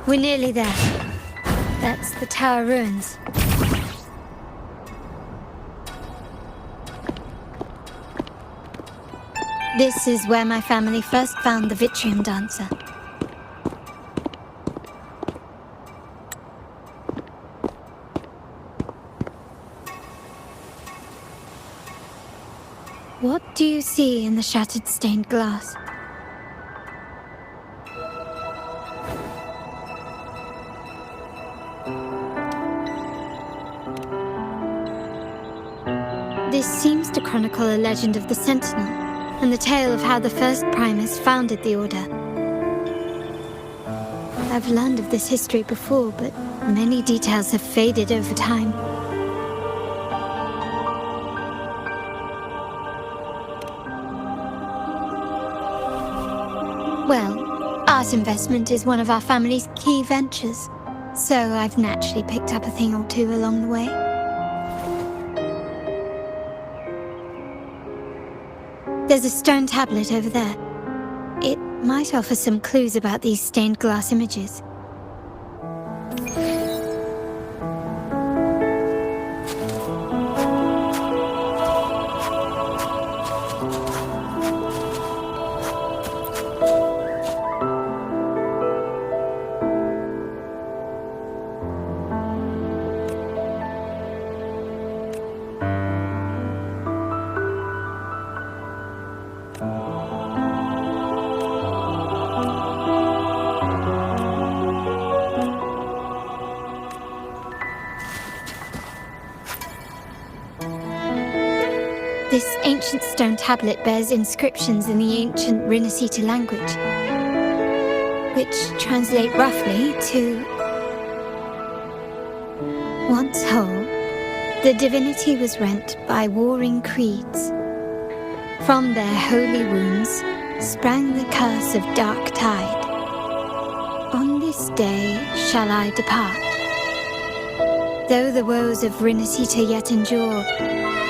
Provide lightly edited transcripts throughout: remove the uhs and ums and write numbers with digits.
We're nearly there. That's the tower ruins. This is where my family first found the Vitrium dancer. What do you see in the shattered stained glass? This seems to chronicle a legend of the Sentinel, and the tale of how the first Primus founded the Order. I've learned of this history before, but many details have faded over time. Well, art investment is one of our family's key ventures, so I've naturally picked up a thing or two along the way. There's a stone tablet over there. It might offer some clues about these stained glass images. This ancient stone tablet bears inscriptions in the ancient Rinascita language, which translate roughly to... Once whole, the divinity was rent by warring creeds. From their holy wounds sprang the curse of dark tide. On this day shall I depart. Though the woes of Rinascita yet endure,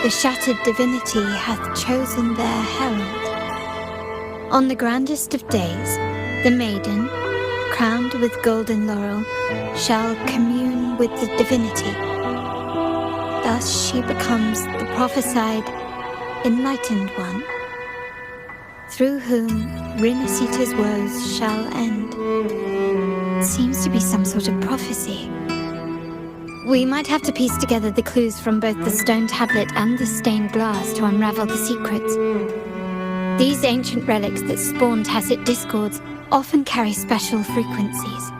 the shattered divinity hath chosen their herald. On the grandest of days, the maiden, crowned with golden laurel, shall commune with the divinity. Thus she becomes the prophesied, enlightened one, through whom Rinascita's woes shall end. It seems to be some sort of prophecy. We might have to piece together the clues from both the stone tablet and the stained glass to unravel the secrets. These ancient relics that spawn tacit discords often carry special frequencies,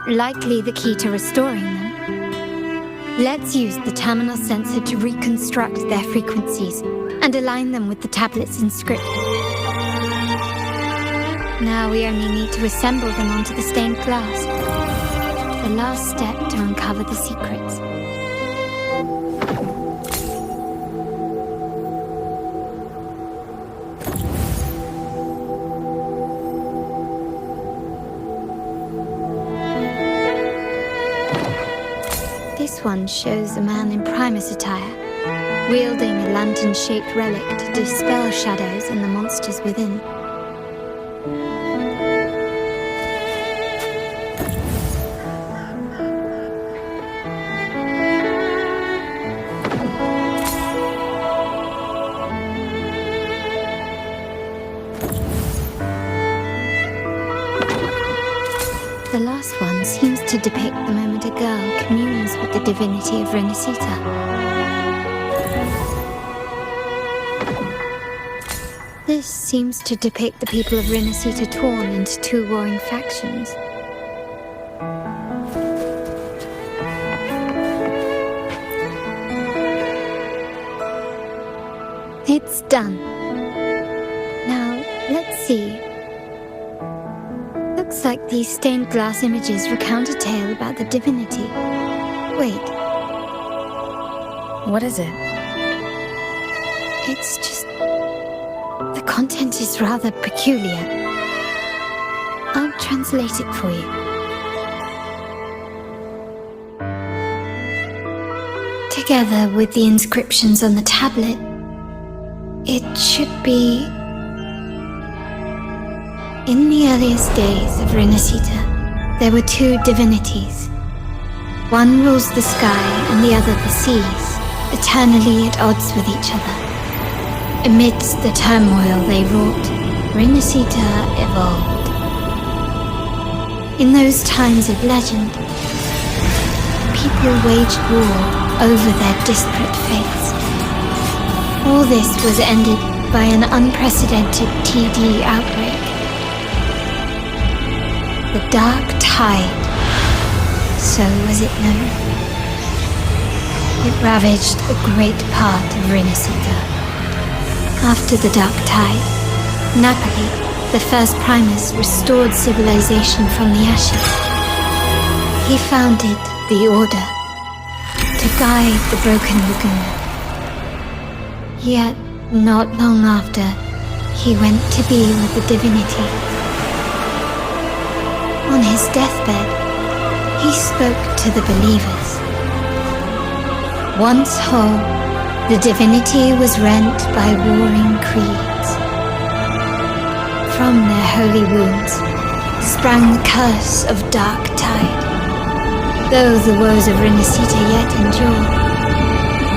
likely the key to restoring them. Let's use the terminal sensor to reconstruct their frequencies and align them with the tablet's inscription. Now we only need to assemble them onto the stained glass. The last step to uncover the secrets. This one shows a man in Primus attire, wielding a lantern-shaped relic to dispel shadows and the monsters within. The last one seems to depict the moment a girl communes with the divinity of Rinascita. This seems to depict the people of Rinascita torn into two warring factions. It's done. Now, let's see. Looks like these stained glass images recount a tale about the divinity. Wait. What is it? It's just... the content is rather peculiar. I'll translate it for you. Together with the inscriptions on the tablet, it should be... In the earliest days of Renacita, there were two divinities. One rules the sky and the other the seas, eternally at odds with each other. Amidst the turmoil they wrought, Renacita evolved. In those times of legend, people waged war over their disparate fates. All this was ended by an unprecedented TD outbreak. The Dark Tide, so was it known. It ravaged a great part of Renacita. After the Dark Tide, Napoli, the first Primus, restored civilization from the ashes. He founded the Order to guide the broken Laguna. Yet, not long after, he went to be with the divinity. On his deathbed, he spoke to the believers. Once whole, the divinity was rent by warring creeds. From their holy wounds sprang the curse of Dark Tide. Though the woes of Renacita yet endure,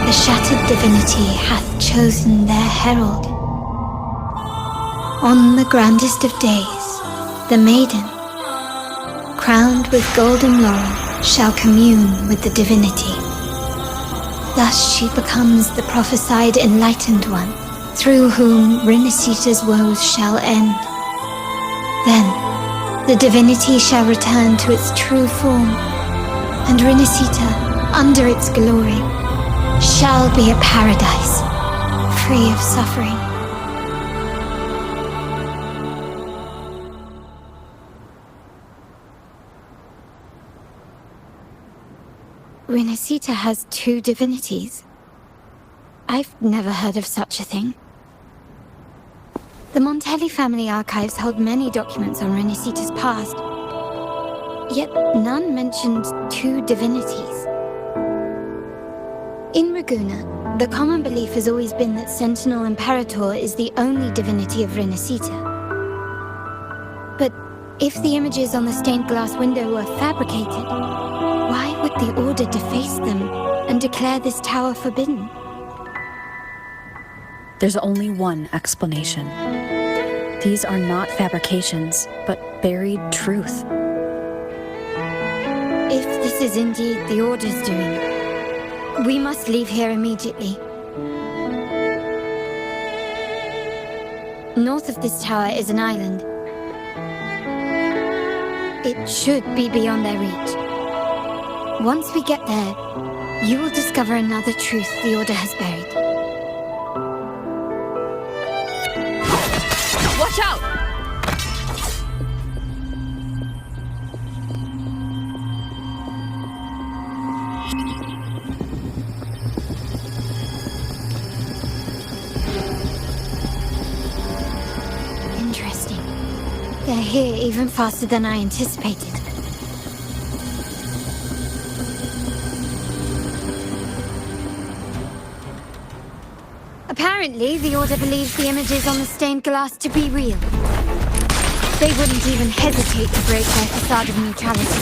the shattered divinity hath chosen their herald. On the grandest of days, the maiden, crowned with golden laurel, shall commune with the divinity. Thus she becomes the prophesied enlightened one, through whom Renacita's woes shall end. Then, the divinity shall return to its true form, and Renacita, under its glory, shall be a paradise, free of suffering. Renacita has two divinities. I've never heard of such a thing. The Montelli family archives hold many documents on Renacita's past, yet none mentioned two divinities. In Ragusa, the common belief has always been that Sentinel Imperator is the only divinity of Renacita. But if the images on the stained glass window were fabricated, why would the Order deface them and declare this tower forbidden? There's only one explanation. These are not fabrications, but buried truth. If this is indeed the Order's doing, we must leave here immediately. North of this tower is an island. It should be beyond their reach. Once we get there, you will discover another truth the Order has buried. Watch out! Interesting. They're here even faster than I anticipated. Apparently, the Order believes the images on the stained glass to be real. They wouldn't even hesitate to break their facade of neutrality,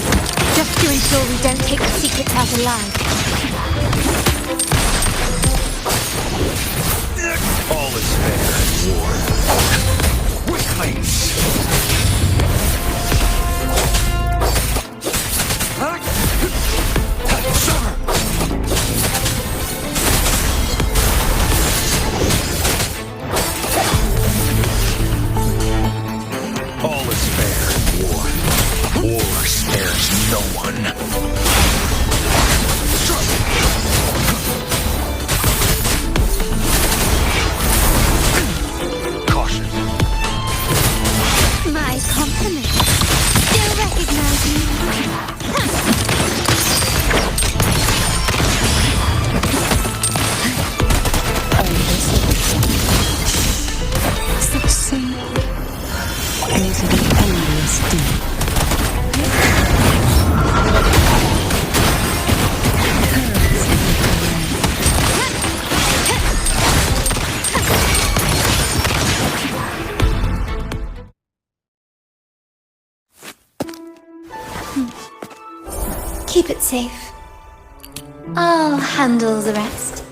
just to ensure we don't take the secrets out alive. All is fair in war. Weaklings! All is fair in war. War spares no one. Caution. My compliments. Still recognize me? Such sin into the endless deep. Keep it safe. I'll handle the rest.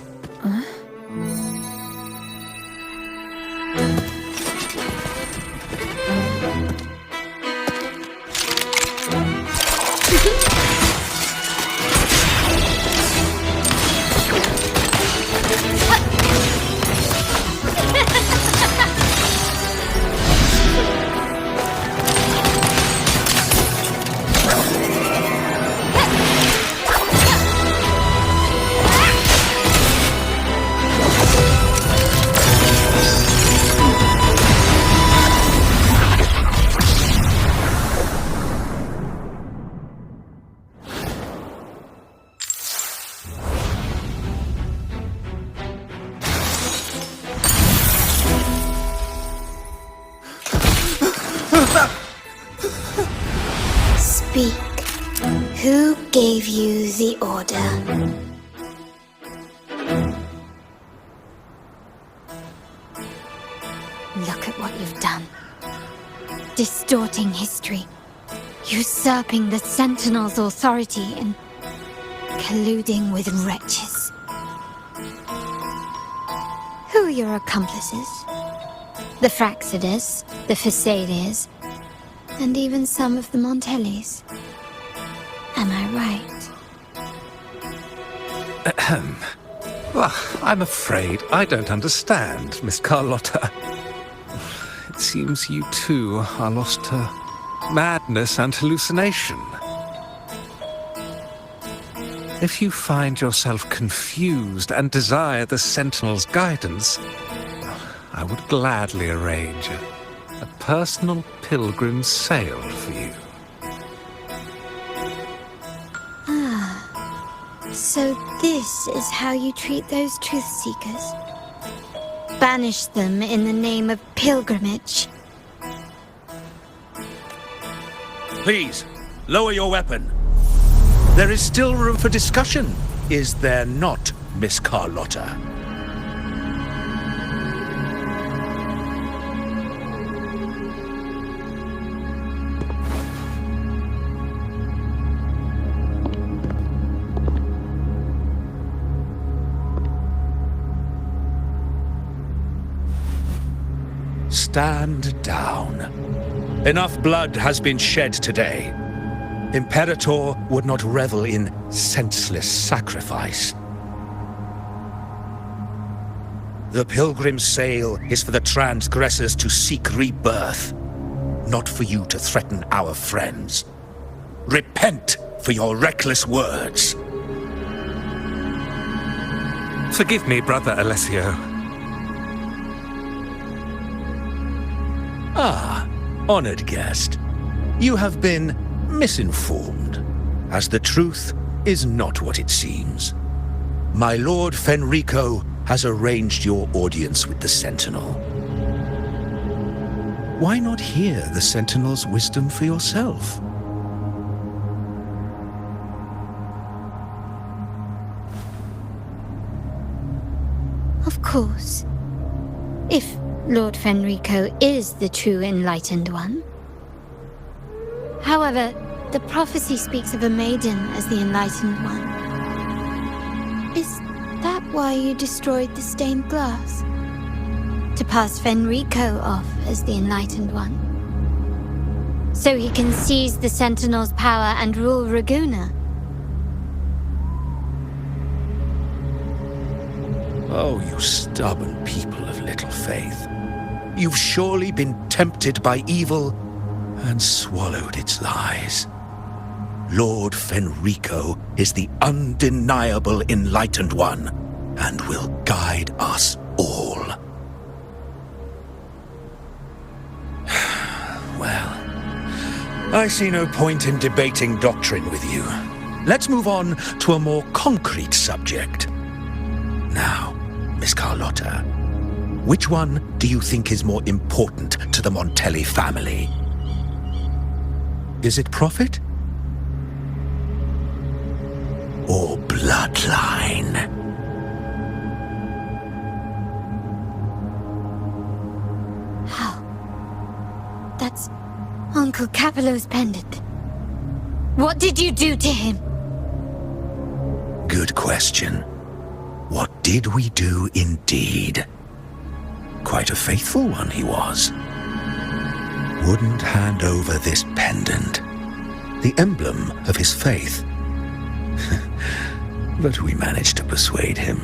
Speak. Who gave you the order? Look at what you've done. Distorting history, usurping the Sentinel's authority, and colluding with wretches. Who are your accomplices? The Fraxidus, the Phasaelias, and even some of the Montellis. Am I right? Ahem. Well, I'm afraid I don't understand, Miss Carlotta. It seems you too are lost to madness and hallucination. If you find yourself confused and desire the Sentinel's guidance, I would gladly arrange a personal pilgrim sail for you. So this is how you treat those truth seekers? Banish them in the name of pilgrimage? Please, lower your weapon. There is still room for discussion, is there not, Miss Carlotta? Stand down. Enough blood has been shed today. Imperator would not revel in senseless sacrifice. The pilgrim sail is for the transgressors to seek rebirth, not for you to threaten our friends. Repent for your reckless words. Forgive me, Brother Alessio. Ah, honored guest. You have been misinformed, as the truth is not what it seems. My Lord Fenrico has arranged your audience with the Sentinel. Why not hear the Sentinel's wisdom for yourself? Of course. If Lord Fenrico is the true enlightened one. However, the prophecy speaks of a maiden as the enlightened one. Is that why you destroyed the stained glass? To pass Fenrico off as the enlightened one? So he can seize the Sentinel's power and rule Raguna? Oh, you stubborn people of little faith. You've surely been tempted by evil and swallowed its lies. Lord Fenrico is the undeniable enlightened one and will guide us all. Well, I see no point in debating doctrine with you. Let's move on to a more concrete subject. Now, Miss Carlotta, which one do you think is more important to the Montelli family? Is it profit? Or bloodline? How? That's Uncle Capello's pendant. What did you do to him? Good question. What did we do indeed? Quite a faithful one he was. Wouldn't hand over this pendant, the emblem of his faith. But we managed to persuade him.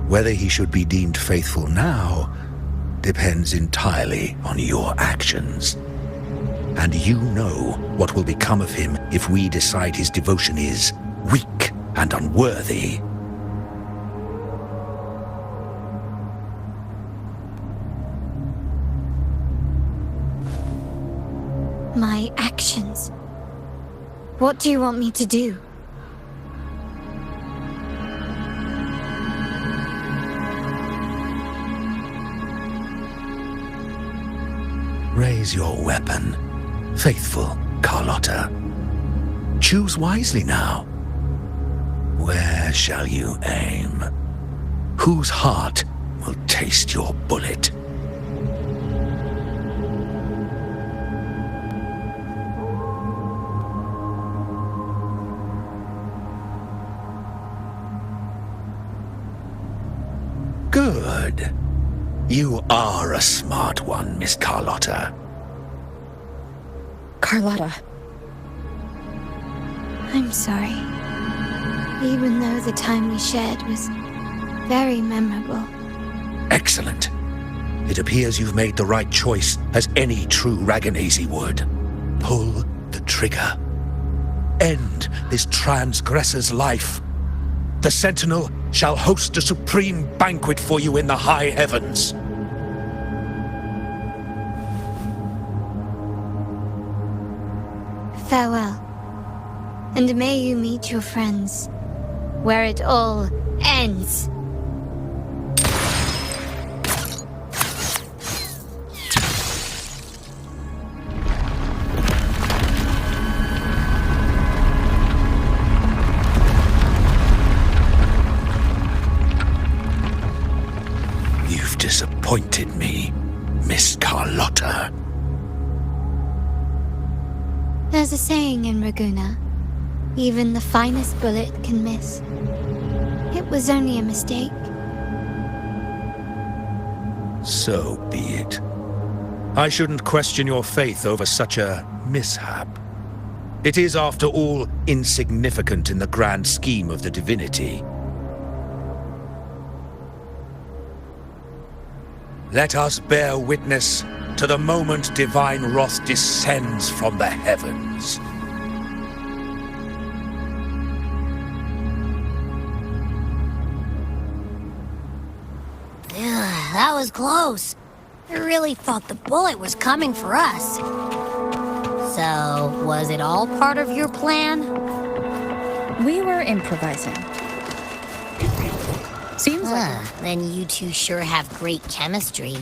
Whether he should be deemed faithful now depends entirely on your actions. And you know what will become of him if we decide his devotion is weak and unworthy. My actions. What do you want me to do? Raise your weapon, faithful Carlotta. Choose wisely now. Where shall you aim? Whose heart will taste your bullet? Good. You are a smart one, Miss Carlotta. Carlotta. I'm sorry. Even though the time we shared was very memorable. Excellent. It appears you've made the right choice, as any true Raganazi would. Pull the trigger. End this transgressor's life. The Sentinel shall host a supreme banquet for you in the high heavens. Farewell. And may you meet your friends, where it all ends. You've disappointed me, Miss Carlotta. There's a saying in Raguna, even the finest bullet can miss. It was only a mistake. So be it. I shouldn't question your faith over such a mishap. It is, after all, insignificant in the grand scheme of the divinity. Let us bear witness to the moment divine wrath descends from the heavens. That was close. I really thought the bullet was coming for us. So, was it all part of your plan? We were improvising. Seems like Then you two sure have great chemistry.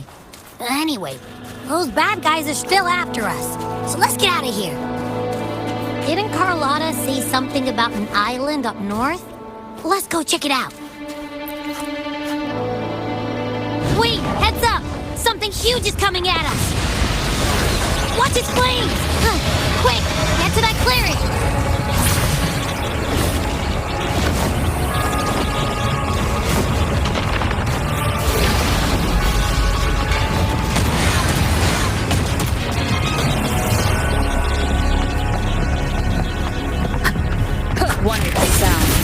Anyway, those bad guys are still after us, so let's get out of here. Didn't Carlotta say something about an island up north? Let's go check it out. Wait, heads up! Something huge is coming at us! Watch its flames! Quick, get to that clearing! wonderful sounds.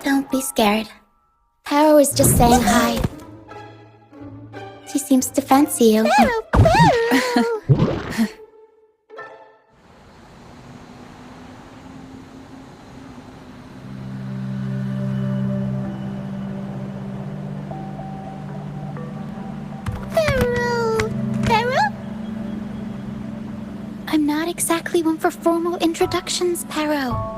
Don't be scared. Paro is just saying hi. She seems to fancy you. I'm not exactly one for formal introductions, Paro.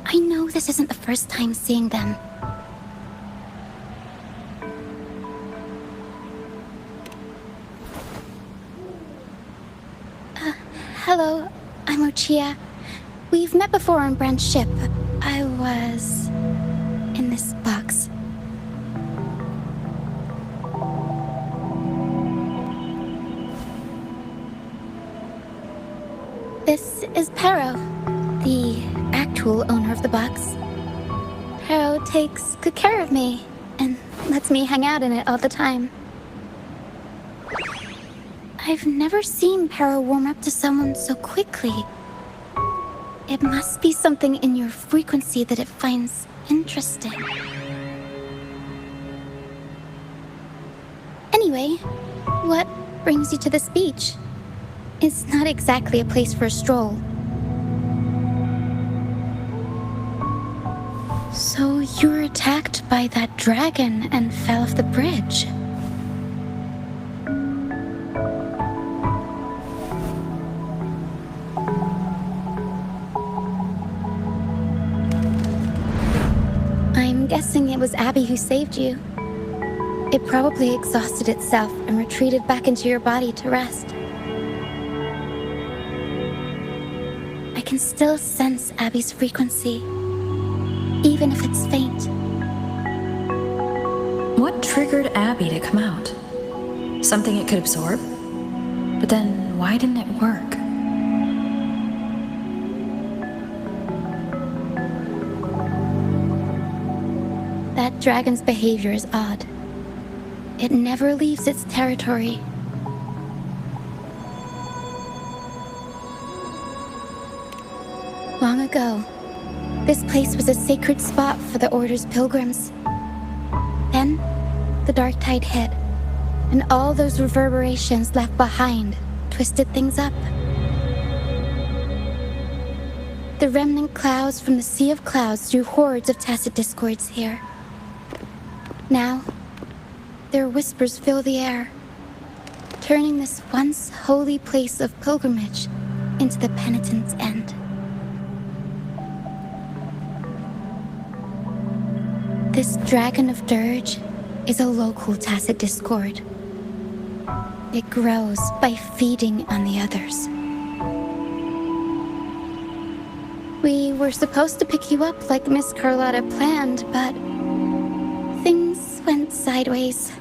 I know this isn't the first time seeing them. Hello, I'm Ochia. We've met before on Brand's ship. I was in this box. This is Paro, the actual owner of the box. Paro takes good care of me and lets me hang out in it all the time. I've never seen Paro warm up to someone so quickly. It must be something in your frequency that it finds interesting. Anyway, what brings you to this beach? It's not exactly a place for a stroll. So you were attacked by that dragon and fell off the bridge. I'm guessing it was Abby who saved you. It probably exhausted itself and retreated back into your body to rest. I can still sense Abby's frequency, even if it's faint. What triggered Abby to come out? Something it could absorb? But then, why didn't it work? That dragon's behavior is odd. It never leaves its territory. Long ago, this place was a sacred spot for the Order's pilgrims. Then, the dark tide hit, and all those reverberations left behind twisted things up. The remnant clouds from the Sea of Clouds drew hordes of tacit discords here. Now, their whispers fill the air, turning this once holy place of pilgrimage into the penitent's end. This Dragon of Dirge is a local tacit discord. It grows by feeding on the others. We were supposed to pick you up like Miss Carlotta planned, but things went sideways.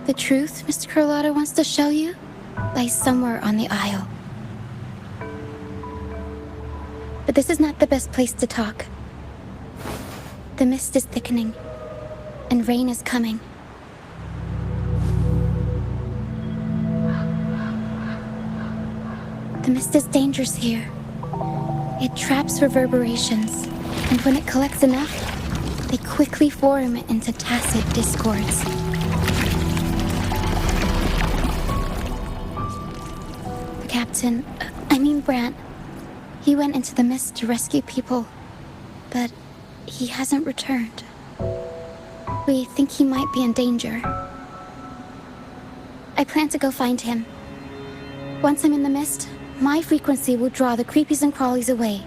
The truth Mr. Carlotta wants to show you lies somewhere on the isle. But this is not the best place to talk. The mist is thickening, and rain is coming. The mist is dangerous here. It traps reverberations, and when it collects enough, they quickly form into tacit discords. The captain, Brant, he went into the mist to rescue people, but he hasn't returned. We think he might be in danger. I plan to go find him. Once I'm in the mist, my frequency will draw the creepies and crawlies away,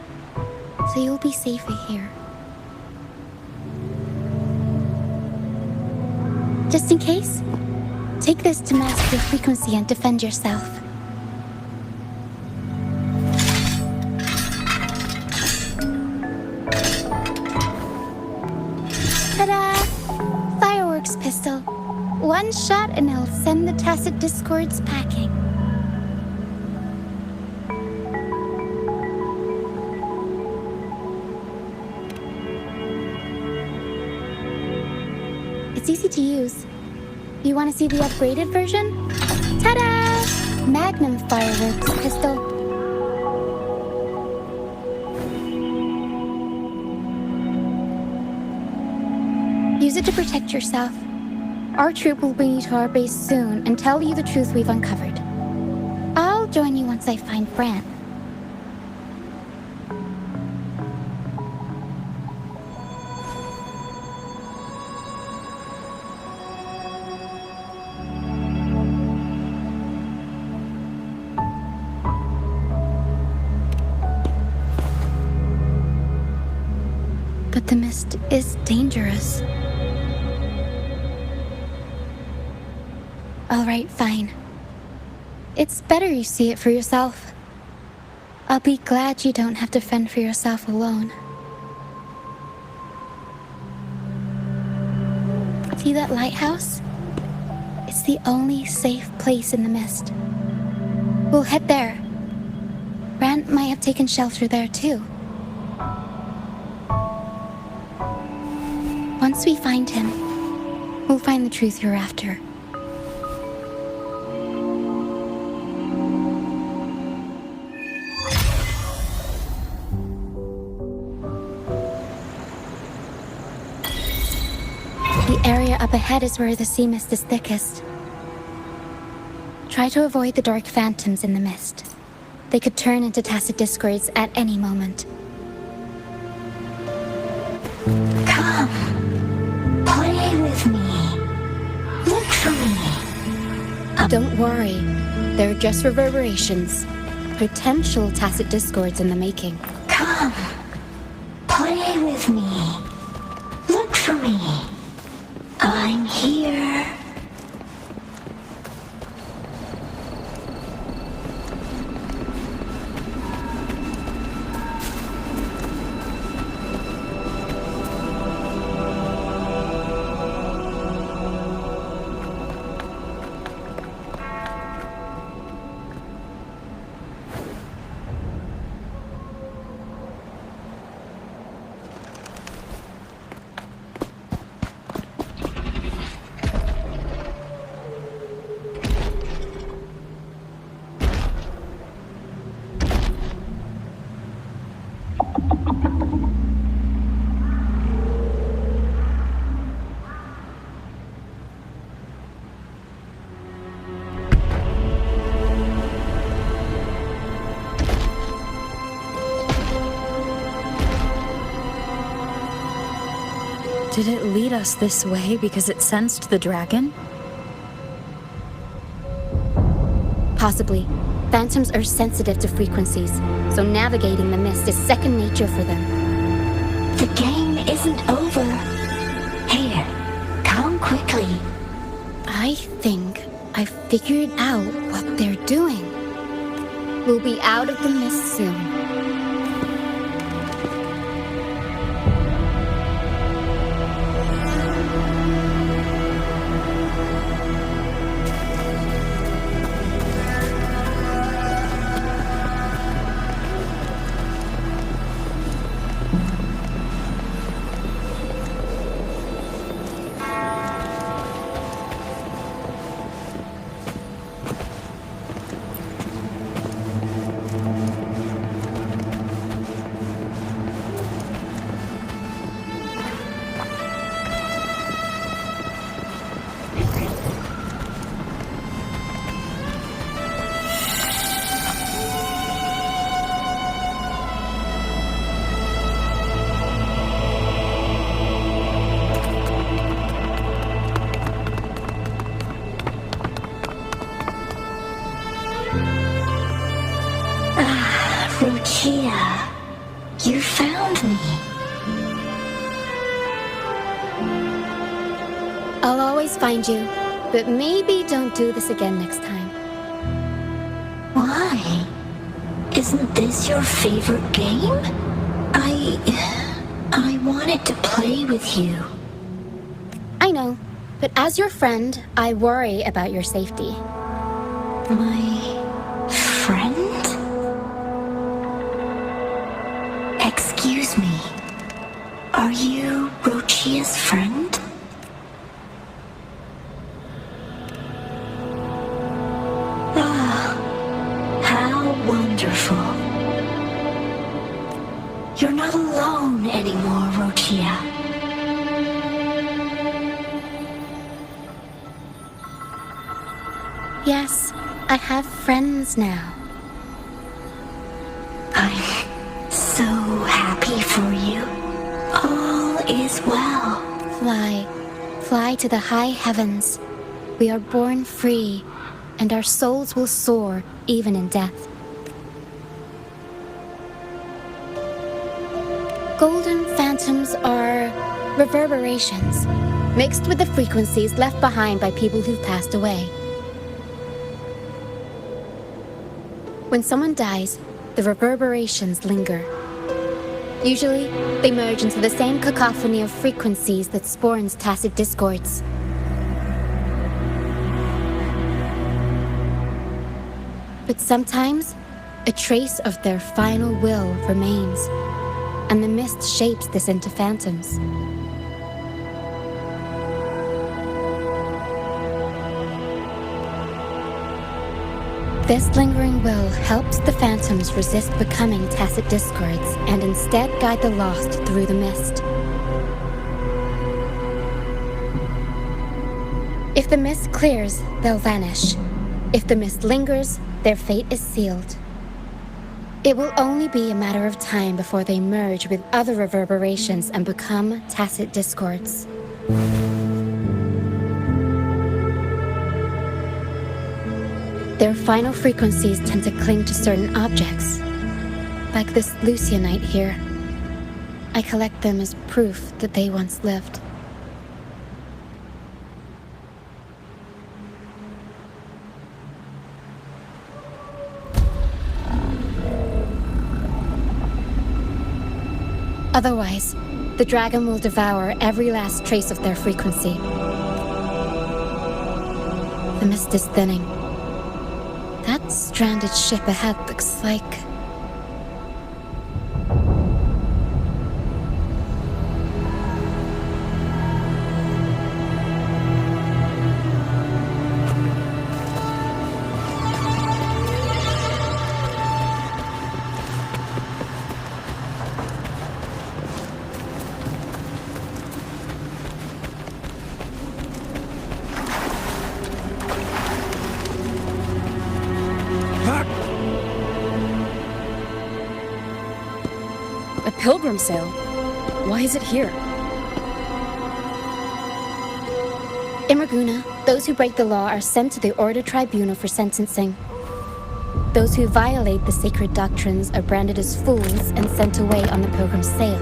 so you'll be safer here. Just in case, take this to mask your frequency and defend yourself. Ta-da! Fireworks pistol. One shot and it'll send the tacit discords packing. It's easy to use. You want to see the upgraded version? Ta-da! Magnum fireworks pistol. Use it to protect yourself. Our troop will bring you to our base soon and tell you the truth we've uncovered. I'll join you once I find Brant. But the mist is dangerous. All right, fine. It's better you see it for yourself. I'll be glad you don't have to fend for yourself alone. See that lighthouse? It's the only safe place in the mist. We'll head there. Brant might have taken shelter there too. Once we find him, we'll find the truth you're after. The area up ahead is where the sea mist is thickest. Try to avoid the dark phantoms in the mist. They could turn into tacit discords at any moment. Come, play with me. Look for me. Don't worry, they're just reverberations. Potential tacit discords in the making. Come, play with me. Look for me. I'm here. Did it lead us this way because it sensed the dragon? Possibly. Phantoms are sensitive to frequencies, so navigating the mist is second nature for them. The game isn't over. Here, come quickly. I think I figured out what they're doing. We'll be out of the mist soon. Lucia, you found me. I'll always find you, but maybe don't do this again next time. Why? Isn't this your favorite game? I wanted to play with you. I know, but as your friend, I worry about your safety. My friend? Excuse me. Are you Rochia's friend? Ah, how wonderful. You're not alone anymore, Rochia. Yes, I have friends now. I'm so happy for you. All is well. Fly to the high heavens. We are born free, and our souls will soar even in death. Golden phantoms are reverberations, mixed with the frequencies left behind by people who've passed away. When someone dies, the reverberations linger. Usually, they merge into the same cacophony of frequencies that spawns tacit discords. But sometimes, a trace of their final will remains, and the mist shapes this into phantoms. This lingering will helps the phantoms resist becoming tacit discords and instead guide the lost through the mist. If the mist clears, they'll vanish. If the mist lingers, their fate is sealed. It will only be a matter of time before they merge with other reverberations and become tacit discords. Their final frequencies tend to cling to certain objects, like this Lucianite here. I collect them as proof that they once lived. Otherwise, the dragon will devour every last trace of their frequency. The mist is thinning. That stranded ship ahead looks like... A pilgrim sail? Why is it here? In Raguna, those who break the law are sent to the Order Tribunal for sentencing. Those who violate the sacred doctrines are branded as fools and sent away on the pilgrim's sail.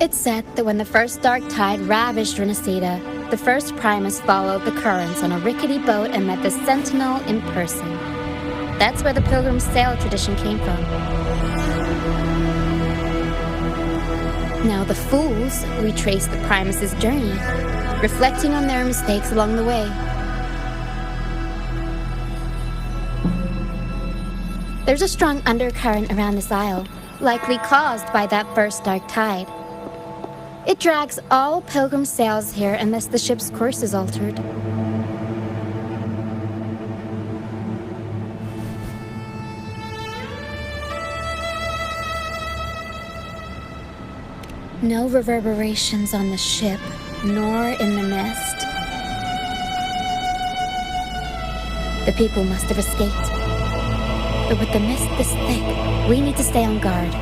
It's said that when the first dark tide ravaged Renacida, the first Primus followed the currents on a rickety boat and met the Sentinel in person. That's where the pilgrim's sail tradition came from. Now the fools retrace the Primus's journey, reflecting on their mistakes along the way. There's a strong undercurrent around this isle, likely caused by that first dark tide. It drags all Pilgrim sails here unless the ship's course is altered. No reverberations on the ship, nor in the mist. The people must have escaped. But with the mist this thick, we need to stay on guard.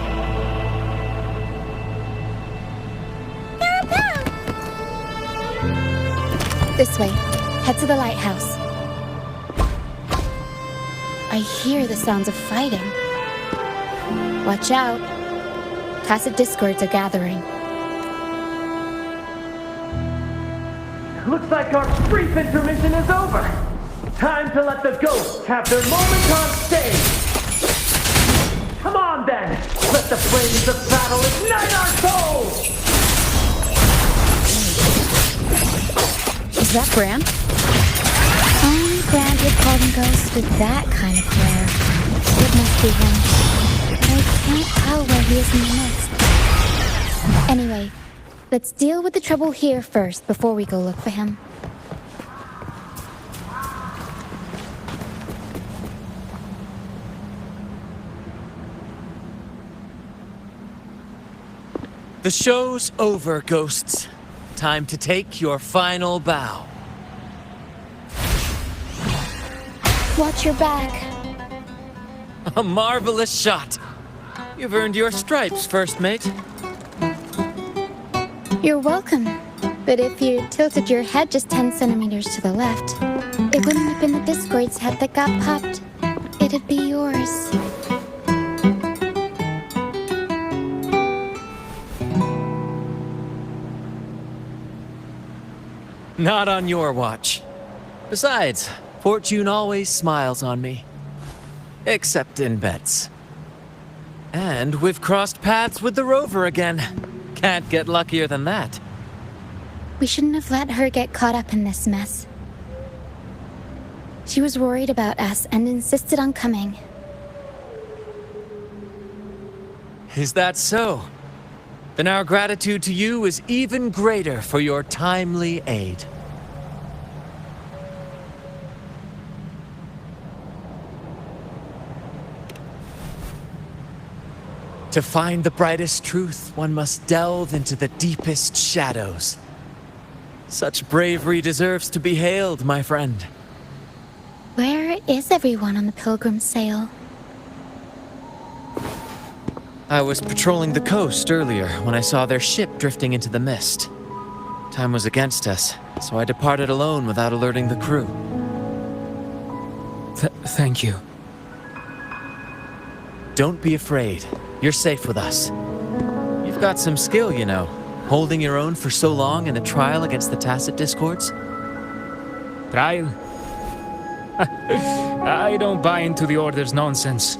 This way. Head to the lighthouse. I hear the sounds of fighting. Watch out. Tacit discords are gathering. Looks like our brief intermission is over. Time to let the ghosts have their moment on stage. Come on then! Let the flames of battle ignite our souls! Is that Bran? Only Brand would call them ghosts with that kind of flair. It must be him. But I can't tell where he is in the mist. Anyway, let's deal with the trouble here first before we go look for him. The show's over, ghosts. Time to take your final bow. Watch your back. A marvelous shot. You've earned your stripes, first mate. You're welcome. But if you tilted your head just 10 centimeters to the left, it wouldn't have been the Discord's head that got popped. It'd be yours. Not on your watch. Besides, fortune always smiles on me. Except in bets. And we've crossed paths with the rover again. Can't get luckier than that. We shouldn't have let her get caught up in this mess. She was worried about us and insisted on coming. Is that so? Then our gratitude to you is even greater for your timely aid. To find the brightest truth, one must delve into the deepest shadows. Such bravery deserves to be hailed, my friend. Where is everyone on the Pilgrim sail? I was patrolling the coast earlier when I saw their ship drifting into the mist. Time was against us, so I departed alone without alerting the crew. Thank you. Don't be afraid. You're safe with us. You've got some skill, you know, holding your own for so long in a trial against the Tacit Discords. Trial? I don't buy into the Order's nonsense.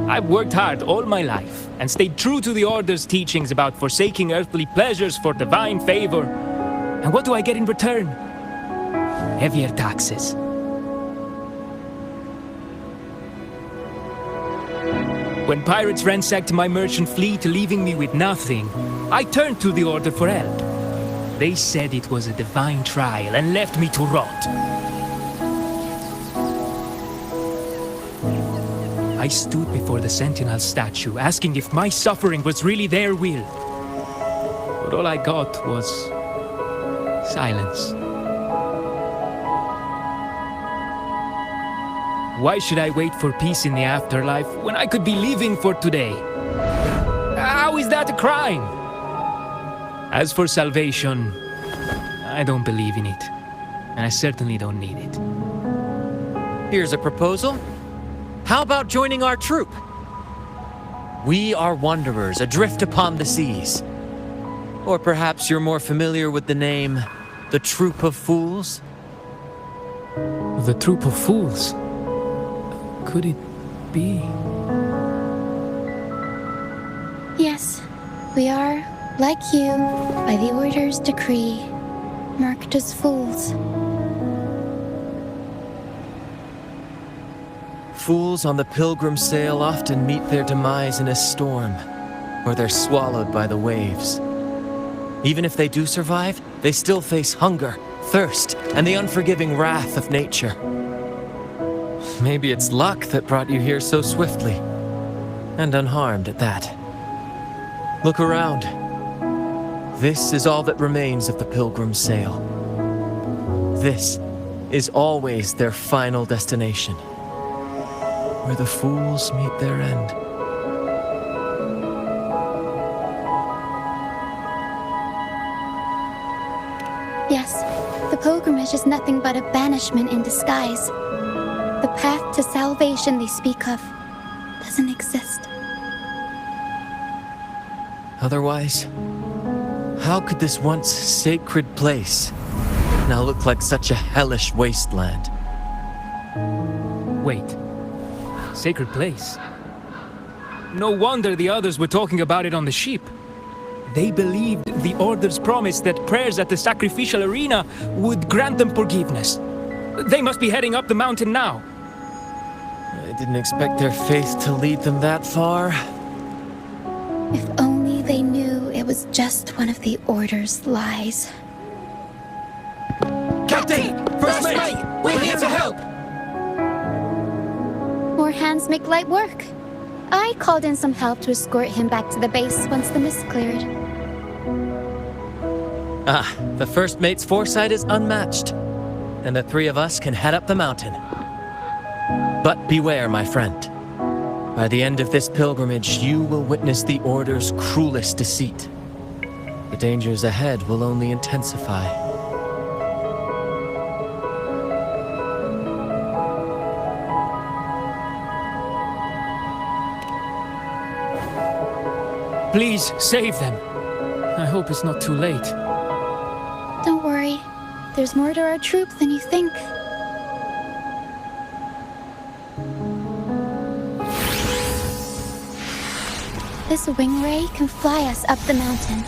I've worked hard all my life and stayed true to the Order's teachings about forsaking earthly pleasures for divine favor. And what do I get in return? Heavier taxes. When pirates ransacked my merchant fleet, leaving me with nothing, I turned to the Order for help. They said it was a divine trial and left me to rot. I stood before the Sentinel statue, asking if my suffering was really their will. But all I got was silence. Why should I wait for peace in the afterlife when I could be living for today? How is that a crime? As for salvation, I don't believe in it. And I certainly don't need it. Here's a proposal. How about joining our troop? We are wanderers adrift upon the seas. Or perhaps you're more familiar with the name, the Troop of Fools? The Troop of Fools? Could it be? Yes, we are, like you, by the Order's decree, marked as fools. Fools on the Pilgrim sail often meet their demise in a storm, or they're swallowed by the waves. Even if they do survive, they still face hunger, thirst, and the unforgiving wrath of nature. Maybe it's luck that brought you here so swiftly, and unharmed at that. Look around. This is all that remains of the Pilgrim's sail. This is always their final destination, where the fools meet their end. Yes, the pilgrimage is nothing but a banishment in disguise. The path to salvation they speak of doesn't exist. Otherwise, how could this once sacred place now look like such a hellish wasteland? Wait. Sacred place? No wonder the others were talking about it on the ship. They believed the Order's promise that prayers at the sacrificial arena would grant them forgiveness. They must be heading up the mountain now. I didn't expect their faith to lead them that far. If only they knew it was just one of the Order's lies. Captain! First mate! We're here to help! More hands make light work. I called in some help to escort him back to the base once the mist cleared. Ah, the first mate's foresight is unmatched. And the three of us can head up the mountain. But beware, my friend. By the end of this pilgrimage, you will witness the Order's cruelest deceit. The dangers ahead will only intensify. Please, save them. I hope it's not too late. Don't worry. There's more to our troop than you think. This wing ray can fly us up the mountain.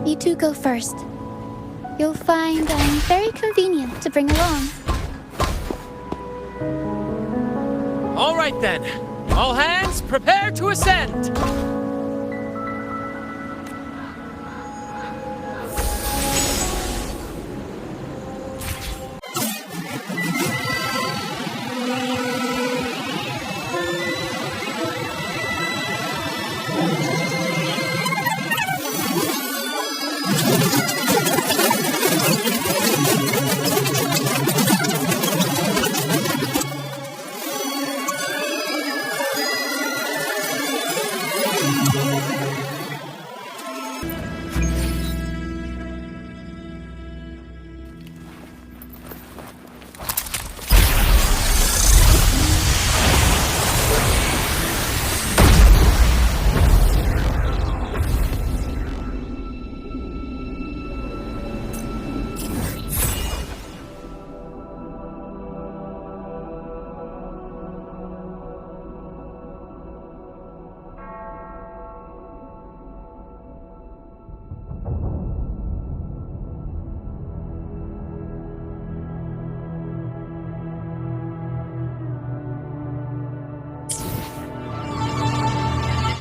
You two go first. You'll find I'm very convenient to bring along. All right then. All hands, prepare to ascend!